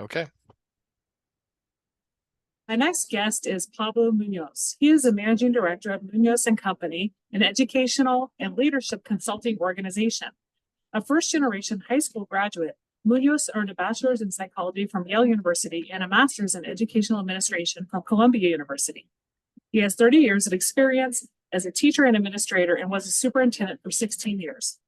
Okay. My next guest is Pablo Muñoz. He is the managing director of Muñoz Company, an educational and leadership consulting organization. A first-generation high school graduate, Muñoz earned a bachelor's in psychology from Yale University and a master's in educational administration from Columbia University. He has 30 years of experience as a teacher and administrator and was a superintendent for 16 years.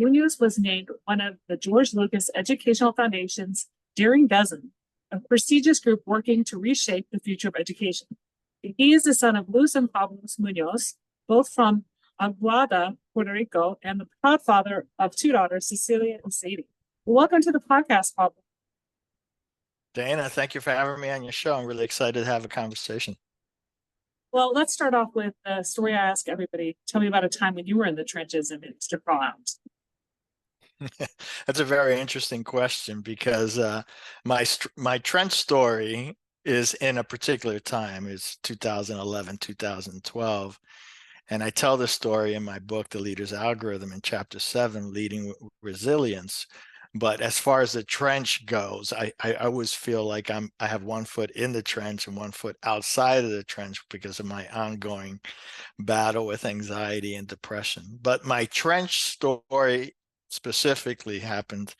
Muñoz was named one of the George Lucas Educational Foundation's Daring Dozen, a prestigious group working to reshape the future of education. He is the son of Luz and Pablo Muñoz, both from Aguada, Puerto Rico, and the proud father of two daughters, Cecilia and Sadie. Welcome to the podcast, Pablo. Dana, thank you for having me on your show. I'm really excited to have a conversation. Well, let's start off with the story I ask everybody. Tell me about a time when you were in the trenches and managed to crawl out. That's a very interesting question because my trench story is in a particular time. It's 2011, 2012. And I tell this story in my book, The Leader's Algorithm, in chapter 7, Leading with Resilience. But as far as the trench goes, I always feel like I have one foot in the trench and one foot outside of the trench because of my ongoing battle with anxiety and depression. But my trench story specifically happened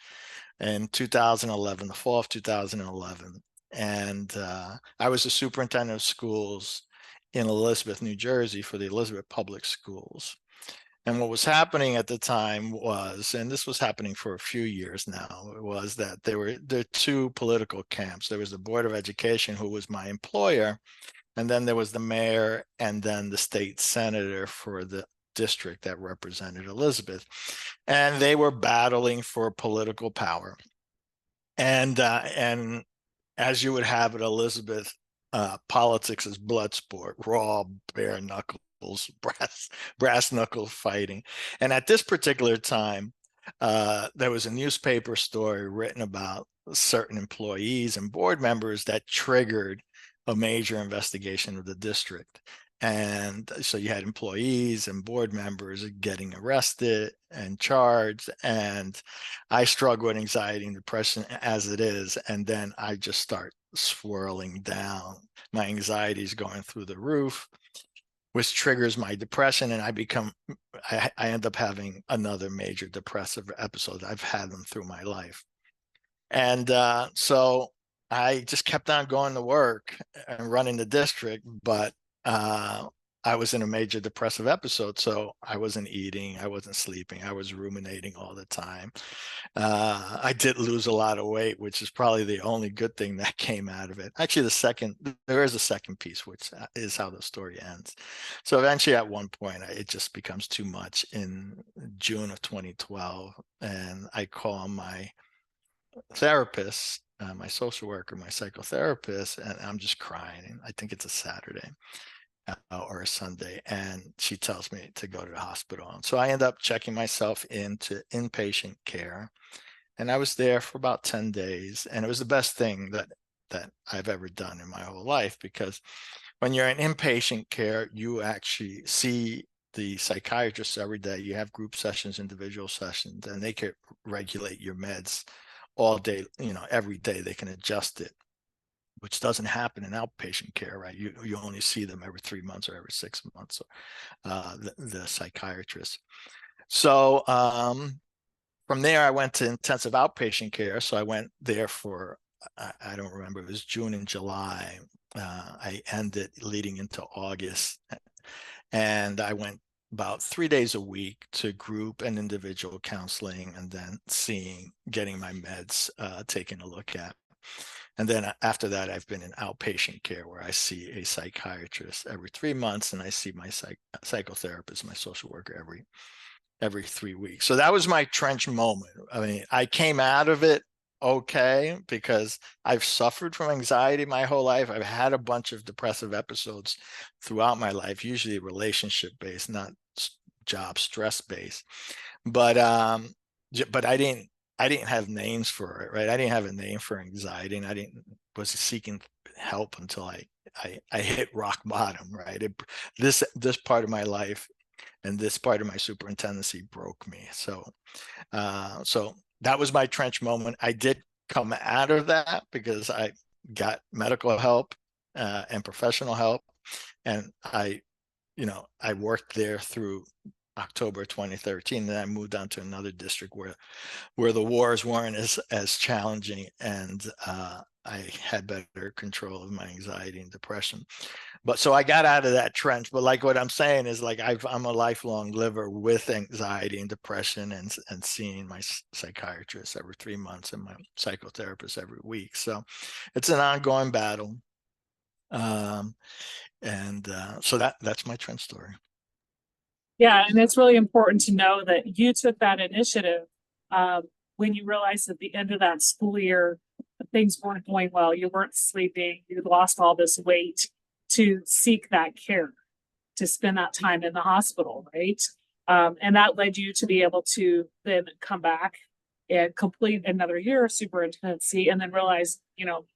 in 2011, the fall of 2011. And I was a superintendent of schools in Elizabeth, New Jersey for the Elizabeth Public Schools. And what was happening at the time was, and this was happening for a few years now, was that there were two political camps. There was the Board of Education, who was my employer, and then there was the mayor and then the state senator for the district that represented Elizabeth. And they were battling for political power. And as you would have at Elizabeth, politics is blood sport, raw, bare knuckles, brass knuckle fighting. And at this particular time, there was a newspaper story written about certain employees and board members that triggered a major investigation of the district. And so you had employees and board members getting arrested and charged. And I struggle with anxiety and depression as it is. And then I just start swirling down. My anxiety is going through the roof, which triggers my depression. And I end up having another major depressive episode. I've had them through my life. And so I just kept on going to work and running the district, but I was in a major depressive episode, so I wasn't eating, I wasn't sleeping, I was ruminating all the time. I did lose a lot of weight, which is probably the only good thing that came out of it. Actually, there is a second piece, which is how the story ends. So eventually, at one point, it just becomes too much in June of 2012, and I call my therapist, my social worker, my psychotherapist, and I'm just crying. I think it's a Saturday or a Sunday, and she tells me to go to the hospital. And so I end up checking myself into inpatient care, and I was there for about 10 days, and it was the best thing that I've ever done in my whole life, because when you're in inpatient care, you actually see the psychiatrist every day. You have group sessions, individual sessions, and they can regulate your meds all day, every day they can adjust it, which doesn't happen in outpatient care, right? You only see them every 3 months or every 6 months, the psychiatrist. So from there, I went to intensive outpatient care. So I went there for, I don't remember, it was June and July. I ended leading into August. And I went about 3 days a week to group and individual counseling, and then getting my meds taken a look at. And then after that, I've been in outpatient care, where I see a psychiatrist every 3 months, and I see my psychotherapist, my social worker every 3 weeks. So that was my trench moment. I mean, I came out of it okay, because I've suffered from anxiety my whole life. I've had a bunch of depressive episodes throughout my life, usually relationship-based, not job stress-based. But I didn't have names for it, right? I didn't have a name for anxiety, and I was seeking help until I hit rock bottom, right? This part of my life and this part of my superintendency broke me. So that was my trench moment. I did come out of that because I got medical help and professional help. And I worked there through October 2013. Then I moved on to another district where the wars weren't as challenging, and I had better control of my anxiety and depression. But so I got out of that trench. But like what I'm saying is, like, I'm a lifelong liver with anxiety and depression, and seeing my psychiatrist every 3 months and my psychotherapist every week. So it's an ongoing battle. So that's my trench story. Yeah, and it's really important to know that you took that initiative when you realized at the end of that school year things weren't going well, you weren't sleeping, you'd lost all this weight, to seek that care, to spend that time in the hospital, right? And that led you to be able to then come back and complete another year of superintendency, and then realize,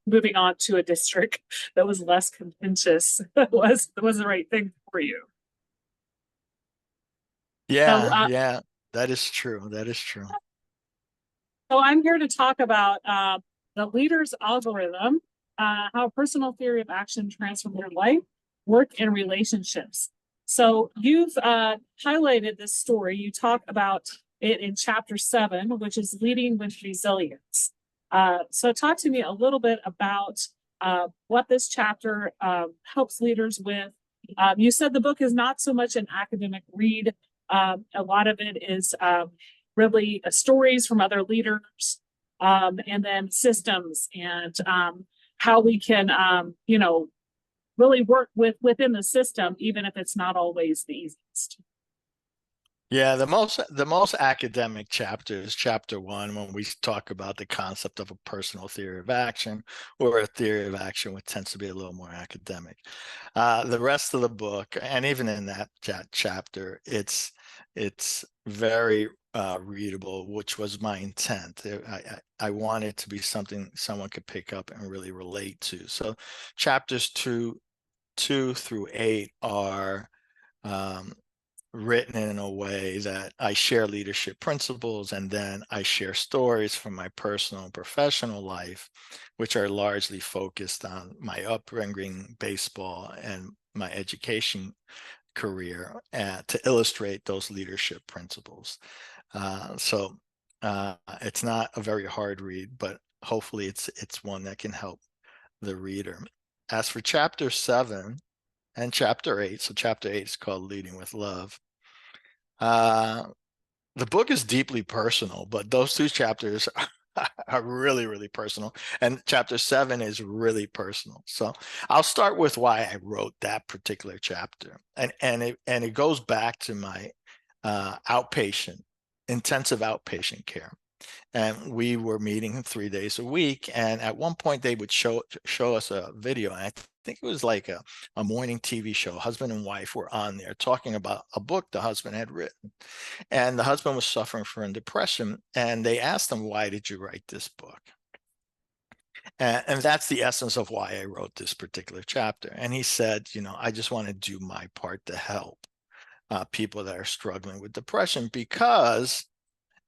moving on to a district that was less contentious was the right thing for you. Yeah, yeah, that is true. That is true. So I'm here to talk about the leader's algorithm, how personal theory of action transformed your life, work, and relationships. So you've highlighted this story. You talk about it in chapter 7, which is leading with resilience. So talk to me a little bit about what this chapter helps leaders with. You said the book is not so much an academic read. A lot of it is really stories from other leaders, and then systems, and how we can, really work within the system, even if it's not always the easiest. Yeah, the most academic chapter is chapter 1, when we talk about the concept of a personal theory of action, or a theory of action, which tends to be a little more academic. The rest of the book, and even in that chapter, it's very readable, which was my intent. I wanted to be something someone could pick up and really relate to. So chapters 2 through 8 are written in a way that I share leadership principles, and then I share stories from my personal and professional life, which are largely focused on my upbringing, baseball, and my education career, to illustrate those leadership principles. So it's not a very hard read, but hopefully it's one that can help the reader. As for chapter 7 and chapter 8, so chapter 8 is called Leading with Love. The book is deeply personal, but those 2 chapters are really, really personal. And chapter 7 is really personal. So I'll start with why I wrote that particular chapter. And it goes back to my intensive outpatient care. And we were meeting 3 days a week. And at one point they would show us a video. And I think it was like a morning TV show. Husband and wife were on there talking about a book the husband had written. And the husband was suffering from depression. And they asked him, "Why did you write this book?" And that's the essence of why I wrote this particular chapter. And he said, "I just want to do my part to help people that are struggling with depression, because,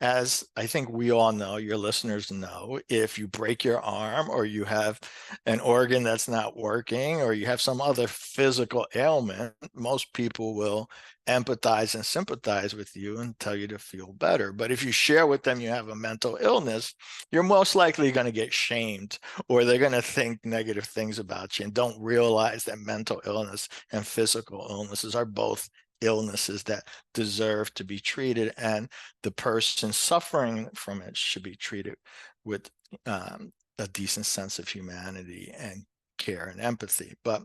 as I think we all know, your listeners know, if you break your arm, or you have an organ that's not working, or you have some other physical ailment, most people will empathize and sympathize with you and tell you to feel better. But if you share with them you have a mental illness, you're most likely going to get shamed, or they're going to think negative things about you, and don't realize that mental illness and physical illnesses are both illnesses that deserve to be treated, and the person suffering from it should be treated with a decent sense of humanity and care and empathy. But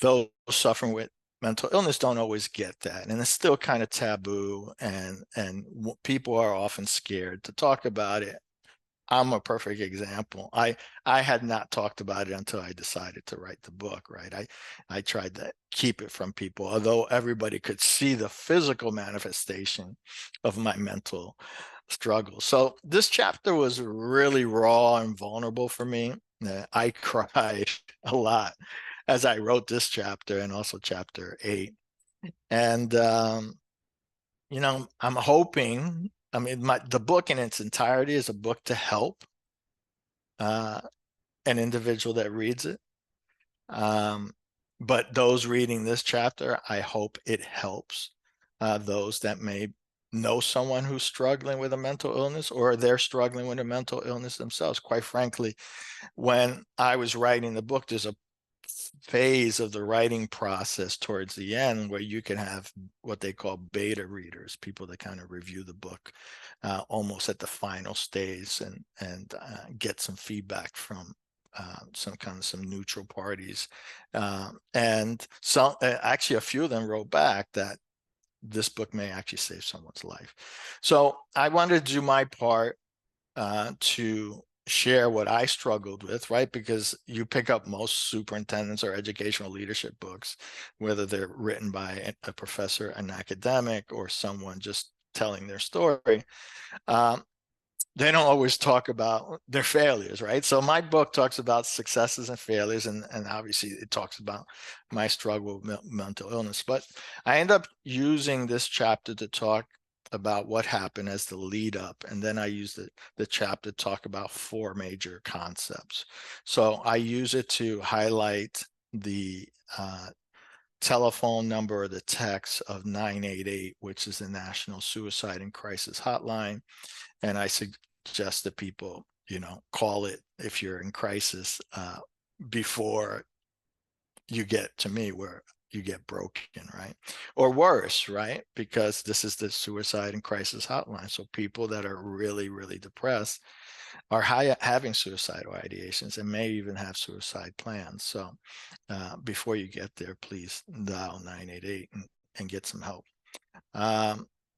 those suffering with mental illness don't always get that, and it's still kind of taboo, and people are often scared to talk about it. I'm a perfect example. I had not talked about it until I decided to write the book, right? I tried to keep it from people, although everybody could see the physical manifestation of my mental struggle. So this chapter was really raw and vulnerable for me. I cried a lot as I wrote this chapter, and also chapter 8. And I'm hoping, the book in its entirety is a book to help, an individual that reads it. But those reading this chapter, I hope it helps those that may know someone who's struggling with a mental illness, or they're struggling with a mental illness themselves. Quite frankly, when I was writing the book, there's a phase of the writing process towards the end where you can have what they call beta readers, people that kind of review the book almost at the final stage and get some feedback from some neutral parties. And so actually a few of them wrote back that this book may actually save someone's life. So I wanted to do my part to share what I struggled with, right? Because you pick up most superintendents or educational leadership books, whether they're written by a professor, an academic, or someone just telling their story. They don't always talk about their failures, right? So my book talks about successes and failures, and obviously it talks about my struggle with mental illness. But I end up using this chapter to talk about what happened as the lead up, and then I use the chapter to talk about 4 major concepts. So I use it to highlight the telephone number or the text of 988, which is the National Suicide and Crisis Hotline. And I suggest that people, call it if you're in crisis before you get to me, where you get broken, right? Or worse, right? Because this is the suicide and crisis hotline. So people that are really, really depressed are having suicidal ideations and may even have suicide plans. So before you get there, please dial 988 and get some help.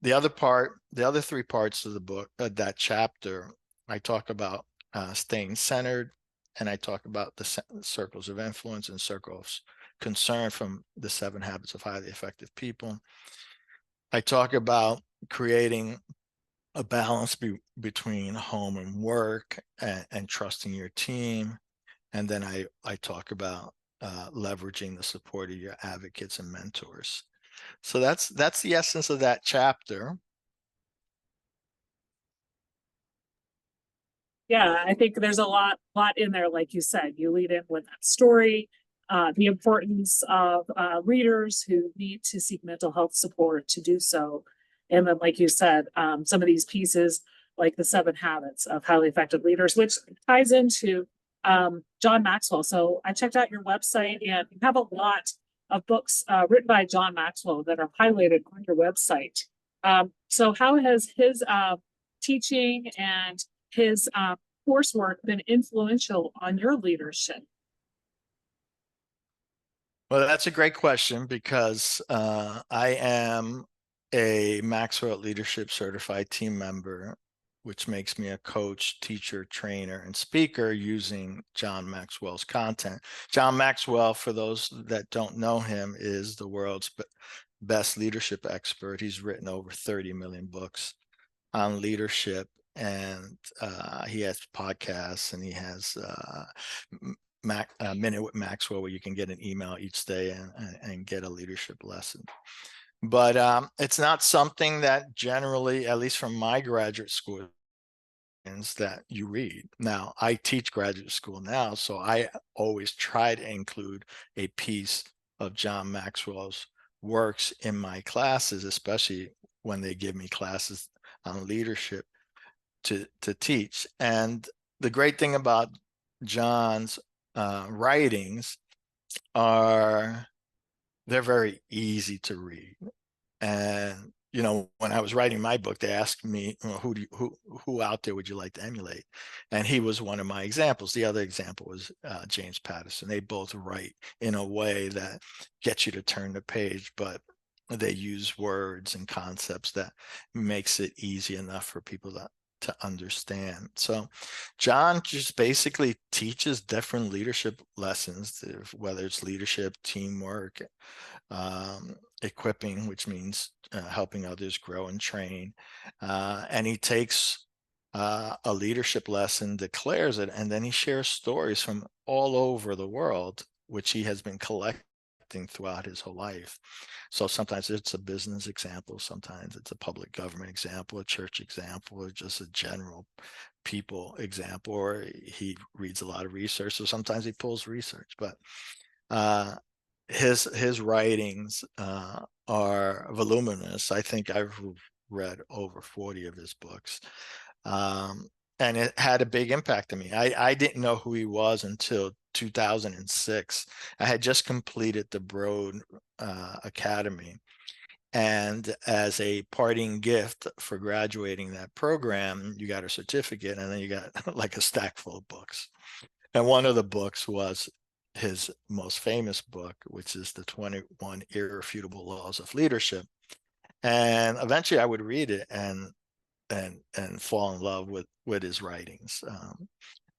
The other 3 parts of the book, that chapter, I talk about staying centered, and I talk about the circles of influence and circles of concern from the 7 Habits of Highly Effective People. I talk about creating a balance between home and work and trusting your team. And then I talk about leveraging the support of your advocates and mentors. So that's the essence of that chapter. Yeah, I think there's a lot in there, like you said. You lead in with that story, the importance of readers who need to seek mental health support to do so. And then, like you said, some of these pieces, like the 7 habits of highly effective leaders, which ties into John Maxwell. So I checked out your website, and you have a lot of books written by John Maxwell that are highlighted on your website. So how has his teaching and his coursework been influential on your leadership? Well, that's a great question, because I am a Maxwell Leadership Certified Team member, which makes me a coach, teacher, trainer, and speaker using John Maxwell's content. John Maxwell, for those that don't know him, is the world's best leadership expert. He's written over 30 million books on leadership, and he has podcasts, and he has Minute with Maxwell, where you can get an email each day and get a leadership lesson. But it's not something that generally, at least from my graduate school, that you read. Now, I teach graduate school now, so I always try to include a piece of John Maxwell's works in my classes, especially when they give me classes on leadership to teach. And the great thing about John's writings are they're very easy to read. And when I was writing my book, they asked me, who out there would you like to emulate? And he was one of my examples. The other example was James Patterson. They both write in a way that gets you to turn the page, but they use words and concepts that makes it easy enough for people to understand. So John just basically teaches different leadership lessons, whether it's leadership, teamwork, equipping, which means helping others grow and train. And he takes a leadership lesson, declares it, and then he shares stories from all over the world, which he has been collecting impacting throughout his whole life. So sometimes it's a business example, sometimes it's a public government example, a church example, or just a general people example, or he reads a lot of research, so sometimes he pulls research. But his writings are voluminous. I think I've read over 40 of his books. And it had a big impact on me. I didn't know who he was until 2006. I had just completed the Broad Academy. And as a parting gift for graduating that program, you got a certificate, and then you got like a stack full of books. And one of the books was his most famous book, which is the 21 Irrefutable Laws of Leadership. And eventually I would read it and fall in love with his writings.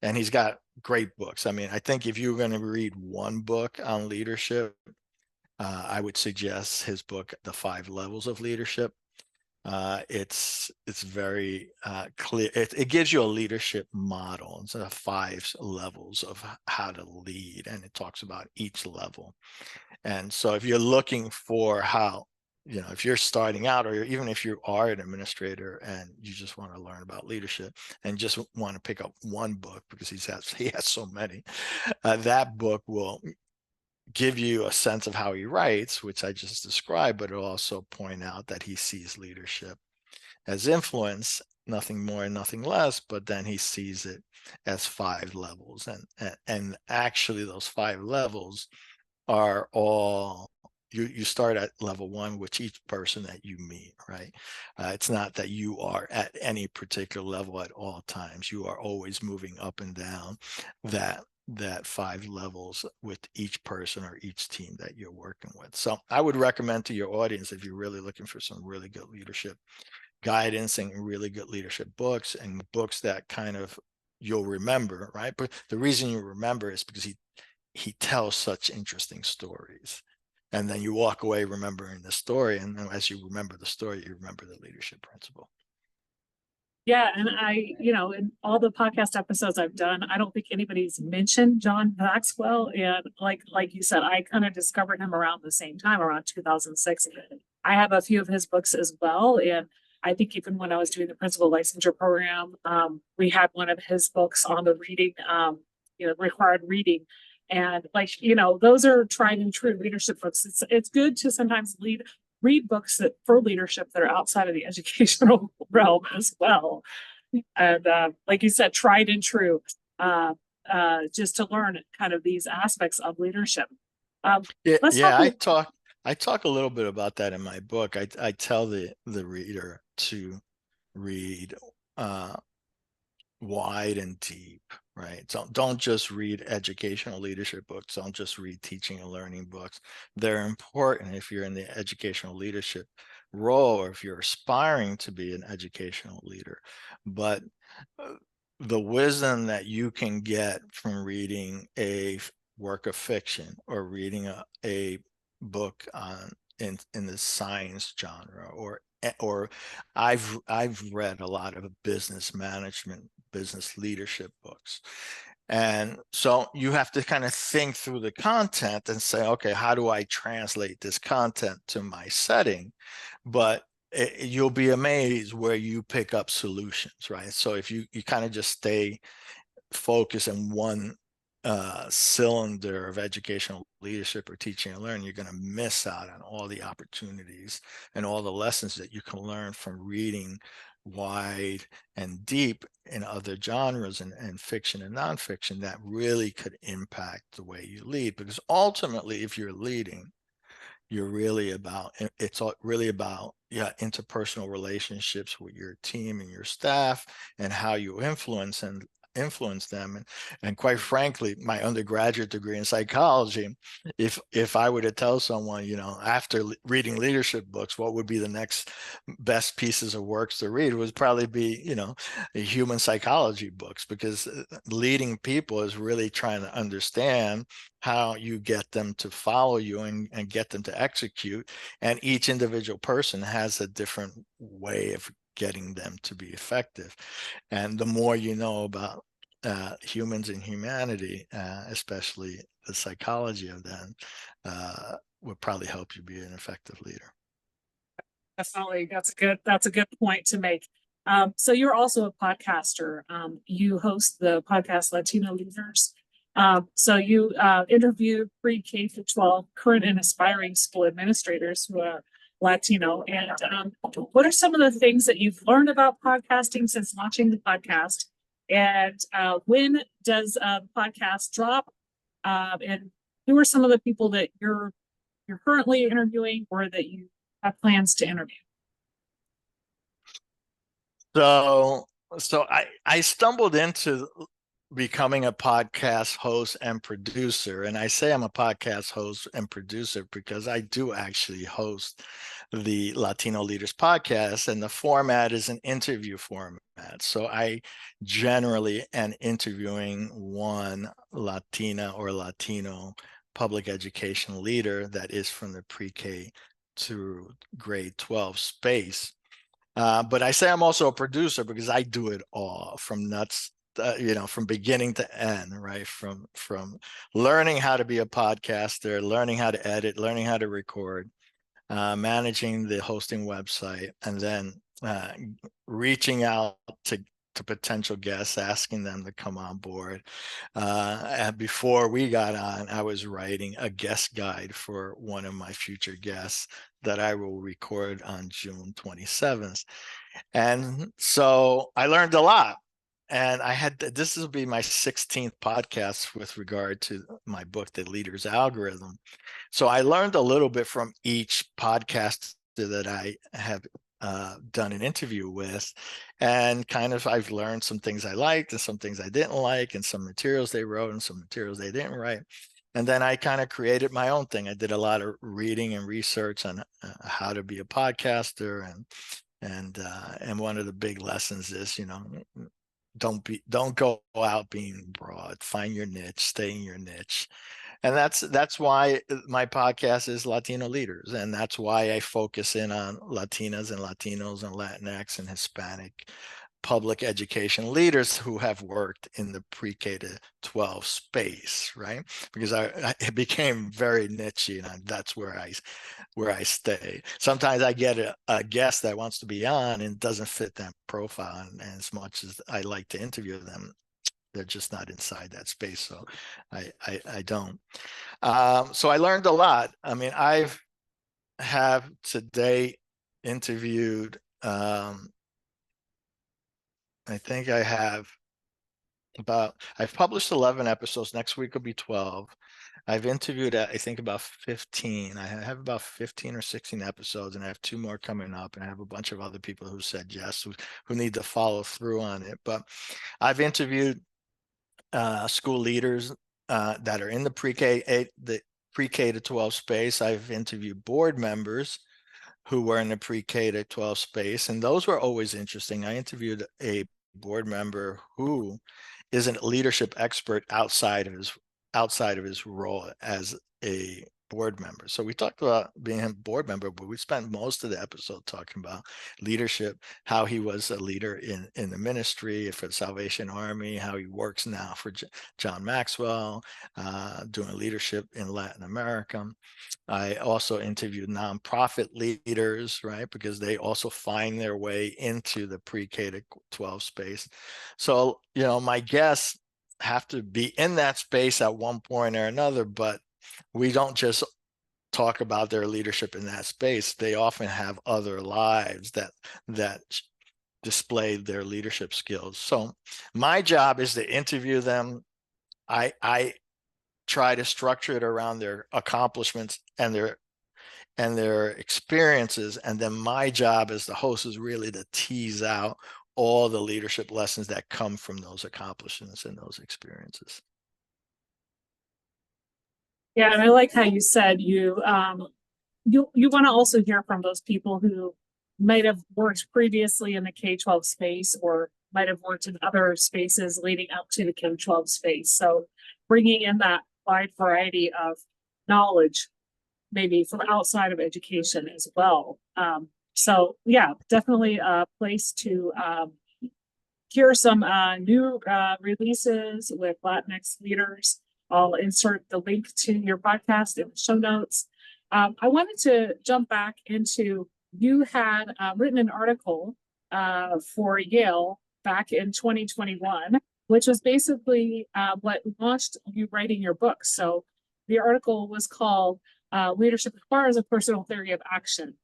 And he's got great books. I mean, I think if you're going to read one book on leadership, I would suggest his book, The 5 Levels of Leadership. It's very clear. It gives you a leadership model. It's 5 levels of how to lead, and it talks about each level. And so if you're looking for how, if you're starting out, or even if you are an administrator and you just want to learn about leadership and just want to pick up one book, because he has so many, that book will give you a sense of how he writes, which I just described, but it'll also point out that he sees leadership as influence, nothing more and nothing less, but then he sees it as 5 levels. And actually those 5 levels are all, you start at level 1 with each person that you meet, right? It's not that you are at any particular level at all times. You are always moving up and down that 5 levels with each person or each team that you're working with. So I would recommend to your audience, if you're really looking for some really good leadership guidance and really good leadership books, and books that kind of you'll remember, right? But the reason you remember is because he tells such interesting stories. And then you walk away remembering the story. And then as you remember the story, you remember the leadership principle. Yeah, and in all the podcast episodes I've done, I don't think anybody's mentioned John Maxwell. And like you said, I kind of discovered him around the same time, around 2006. I have a few of his books as well. And I think even when I was doing the principal licensure program, we had one of his books on the reading, required reading. And those are tried and true leadership books. It's good to sometimes read books for leadership that are outside of the educational realm as well. And like you said, tried and true, just to learn kind of these aspects of leadership. I talk a little bit about that in my book. I tell the reader to read wide and deep, right? Don't just read educational leadership books. Don't just read teaching and learning books. They're important if you're in the educational leadership role, or if you're aspiring to be an educational leader. But the wisdom that you can get from reading a work of fiction, or reading a book in the science genre, or I've read a lot of business management, business leadership books. And so you have to kind of think through the content and say, okay, how do I translate this content to my setting? But you'll be amazed where you pick up solutions, right? So if you kind of just stay focused in one cylinder of educational leadership or teaching and learning, you're going to miss out on all the opportunities and all the lessons that you can learn from reading wide and deep in other genres and fiction and nonfiction that really could impact the way you lead. Because ultimately, if you're leading, it's really about interpersonal relationships with your team and your staff, and how you influence them. And quite frankly, my undergraduate degree in psychology, if I were to tell someone, after reading leadership books, what would be the next best pieces of works to read, would probably be human psychology books, because leading people is really trying to understand how you get them to follow you and get them to execute. And each individual person has a different way of getting them to be effective. And the more you know about humans and humanity, especially the psychology of them, would probably help you be an effective leader. Definitely. That's a good point to make. So you're also a podcaster. You host the podcast Latino Leaders. So you interview pre-K through 12 current and aspiring school administrators who are Latino. And what are some of the things that you've learned about podcasting since launching the podcast? And when does the podcast drop? And who are some of the people that you're currently interviewing or that you have plans to interview? So I stumbled into becoming a podcast host and producer. And I say I'm a podcast host and producer because I do actually host the Latino Leaders podcast, and the format is an interview format. So I generally am interviewing one Latina or Latino public education leader that is from the pre-K to grade 12 space. But I say I'm also a producer because I do it all from nuts, from beginning to end, right? From learning how to be a podcaster, learning how to edit, learning how to record, managing the hosting website, and then reaching out to potential guests, asking them to come on board. And before we got on, I was writing a guest guide for one of my future guests that I will record on June 27th. And so I learned a lot. And this will be my 16th podcast with regard to my book, The Leader's Algorithm. So I learned a little bit from each podcast that I have done an interview with, and kind of I've learned some things I liked and some things I didn't like, and some materials they wrote and some materials they didn't write. And then I kind of created my own thing. I did a lot of reading and research on how to be a podcaster, and one of the big lessons is, don't go out being broad. Find your niche, stay in your niche. And that's why my podcast is Latino Leaders. And that's why I focus in on Latinas and Latinos and Latinx and Hispanic public education leaders who have worked in the pre-K to 12 space, right? Because it became very niche, and that's where I stay. Sometimes I get a guest that wants to be on and doesn't fit that profile, and as much as I like to interview them, they're just not inside that space. So I don't. So I learned a lot. I mean, I have today interviewed, I think I have I've published 11 episodes. Next week will be 12. I've interviewed, I think, about 15. I have about 15 or 16 episodes, and I have 2 more coming up. And I have a bunch of other people who said yes, who need to follow through on it. But I've interviewed school leaders that are in the pre-K to 12 space. I've interviewed board members who were in the pre-K to 12 space, and those were always interesting. I interviewed a board member who is a leadership expert outside of his role as a board member. So we talked about being a board member, but we spent most of the episode talking about leadership, how he was a leader in the ministry for the Salvation Army, how he works now for John Maxwell, doing leadership in Latin America. I also interviewed nonprofit leaders, right? Because they also find their way into the pre-K to 12 space. So, my guests have to be in that space at one point or another, but we don't just talk about their leadership in that space. They often have other lives that display their leadership skills. So my job is to interview them. I try to structure it around their accomplishments and their experiences. And then my job as the host is really to tease out all the leadership lessons that come from those accomplishments and those experiences. Yeah, and I like how you said you want to also hear from those people who might have worked previously in the K-12 space or might have worked in other spaces leading up to the K-12 space. So bringing in that wide variety of knowledge, maybe from outside of education as well. So yeah, definitely a place to hear some new releases with Latinx leaders. I'll insert the link to your podcast in the show notes. I wanted to jump back into, you had written an article for Yale back in 2021, which was basically what launched you writing your book. So the article was called Leadership Requires a Personal Theory of Action.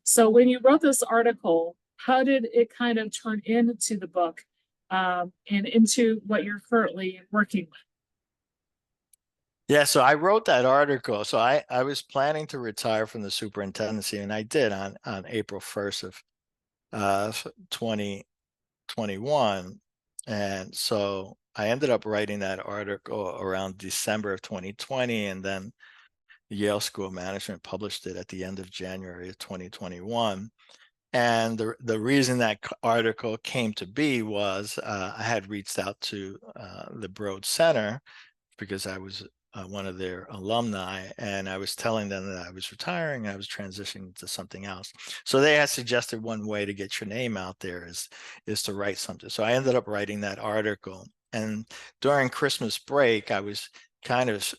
So when you wrote this article, how did it kind of turn into the book and into what you're currently working with? Yeah, so I wrote that article. So I was planning to retire from the superintendency, and I did on April 1st of 2021. And so I ended up writing that article around December of 2020, and then the Yale School of Management published it at the end of January of 2021. And the reason that article came to be was I had reached out to the Broad Center because I was one of their alumni, and I was telling them that I was retiring, I was transitioning to something else. So they had suggested one way to get your name out there is to write something. So I ended up writing that article. And during Christmas break, I was kind of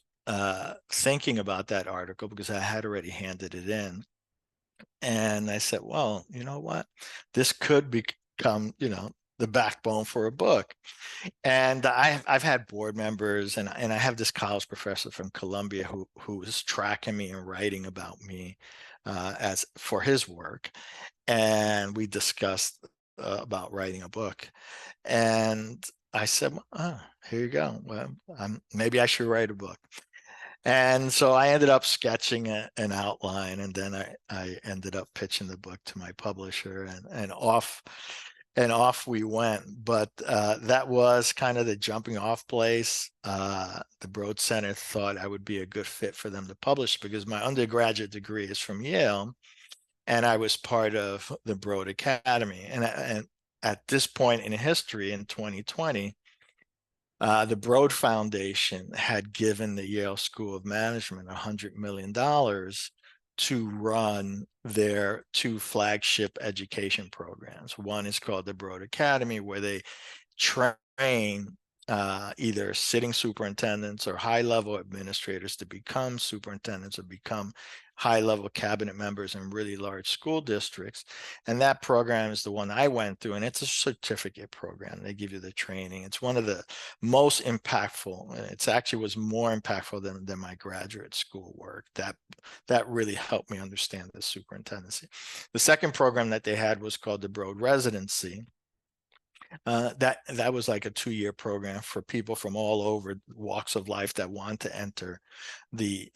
thinking about that article because I had already handed it in. And I said, well, you know what? This could become, the backbone for a book. And I've had board members, and I have this college professor from Columbia who was tracking me and writing about me as for his work. And we discussed about writing a book. And I said, oh, here you go. Well, maybe I should write a book. And so I ended up sketching an outline, and then I ended up pitching the book to my publisher, and off we went. But that was kind of the jumping off place. The Broad Center thought I would be a good fit for them to publish because my undergraduate degree is from Yale, and I was part of the Broad Academy. And at this point in history, in 2020, the Broad Foundation had given the Yale School of Management $100 million to run their two flagship education programs. One is called the Broad Academy, where they train either sitting superintendents or high-level administrators to become superintendents or become high-level cabinet members in really large school districts. And that program is the one I went through, and it's a certificate program. They give you the training. It's one of the most impactful. It's actually was more impactful than my graduate school work. That really helped me understand the superintendency. The second program that they had was called the Broad Residency. That was like a 2-year program for people from all over walks of life that want to enter the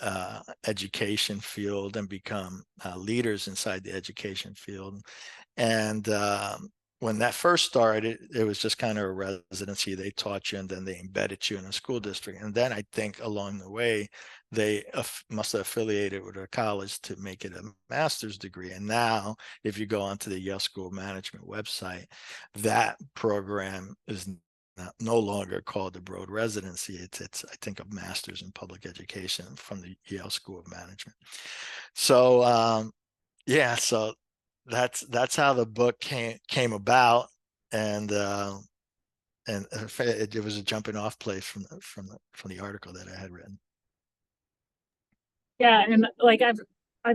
education field and become leaders inside the education field. And when that first started, it was just kind of a residency. They taught you, and then they embedded you in a school district. And then I think along the way, they must have affiliated with a college to make it a master's degree. And now, if you go onto the Yale School of Management website, that program is no longer called the Broad Residency. It's I think a master's in public education from the Yale School of Management. So yeah, so that's how the book came about, and it was a jumping off place from the article that I had written. Yeah, and like I've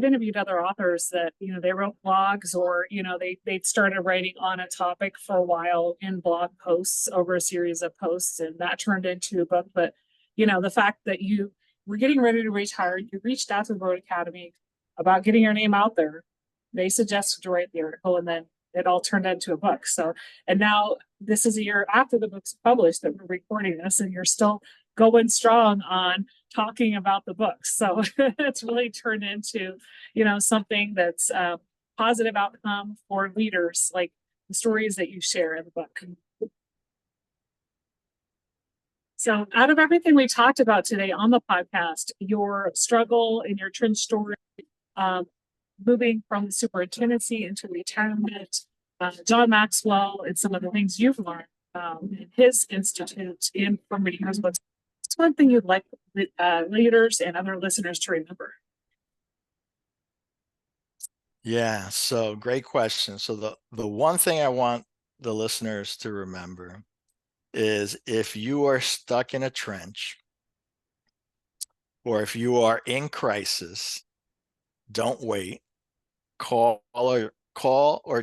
interviewed other authors that, they wrote blogs, or they started writing on a topic for a while in blog posts over a series of posts, and that turned into a book. But the fact that you were getting ready to retire, you reached out to the Broad Academy about getting your name out there. They suggested to write the article, and then it all turned into a book. So, and now this is a year after the book's published that we're recording this, and you're still going strong on talking about the book. So it's really turned into, something that's a positive outcome for leaders, like the stories that you share in the book. So out of everything we talked about today on the podcast, your struggle and your trench story, moving from the superintendency into retirement, John Maxwell, and some of the things you've learned in his institute in from reading his books. What's one thing you'd like leaders and other listeners to remember? Yeah, so great question. So the one thing I want the listeners to remember is, if you are stuck in a trench, or if you are in crisis, don't wait. Call or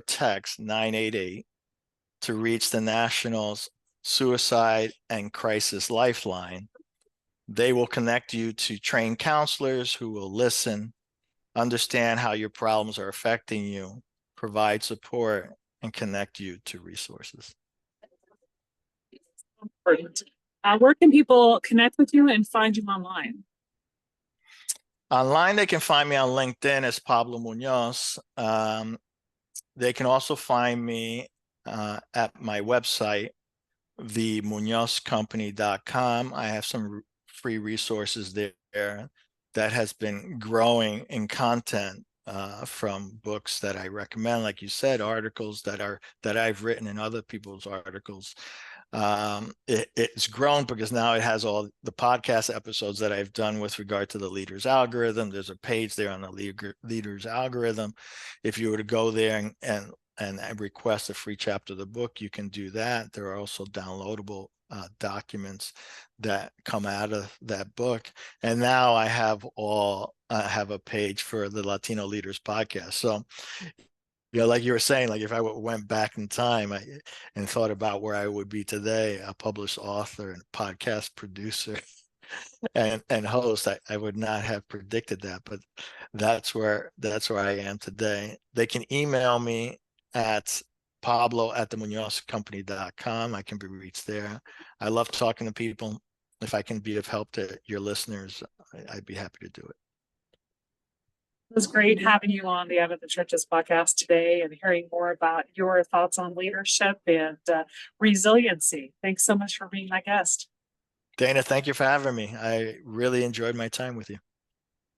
text 988 to reach the National's Suicide and Crisis Lifeline. They will connect you to trained counselors who will listen, understand how your problems are affecting you, provide support, and connect you to resources. Important. Where can people connect with you and find you online? Online, they can find me on LinkedIn as Pablo Muñoz. They can also find me at my website, themuñozcompany.com. I have some free resources there that has been growing in content from books that I recommend, like you said, articles that I've written and other people's articles. It's grown because now it has all the podcast episodes that I've done with regard to the Leaders algorithm. There's a page there on the Leaders algorithm. If you were to go there and request a free chapter of the book, you can do that. There are also downloadable documents that come out of that book. And now I have a page for the Latino Leaders podcast. So, like you were saying, like if I went back in time and thought about where I would be today, a published author and podcast producer and host, I would not have predicted that, but that's where I am today. They can email me at pablo@themuñozcompany.com. I can be reached there. I love talking to people. If I can be of help to your listeners, I'd be happy to do it. It was great having you on the Advent Churches podcast today and hearing more about your thoughts on leadership and resiliency. Thanks so much for being my guest. Dana, thank you for having me. I really enjoyed my time with you.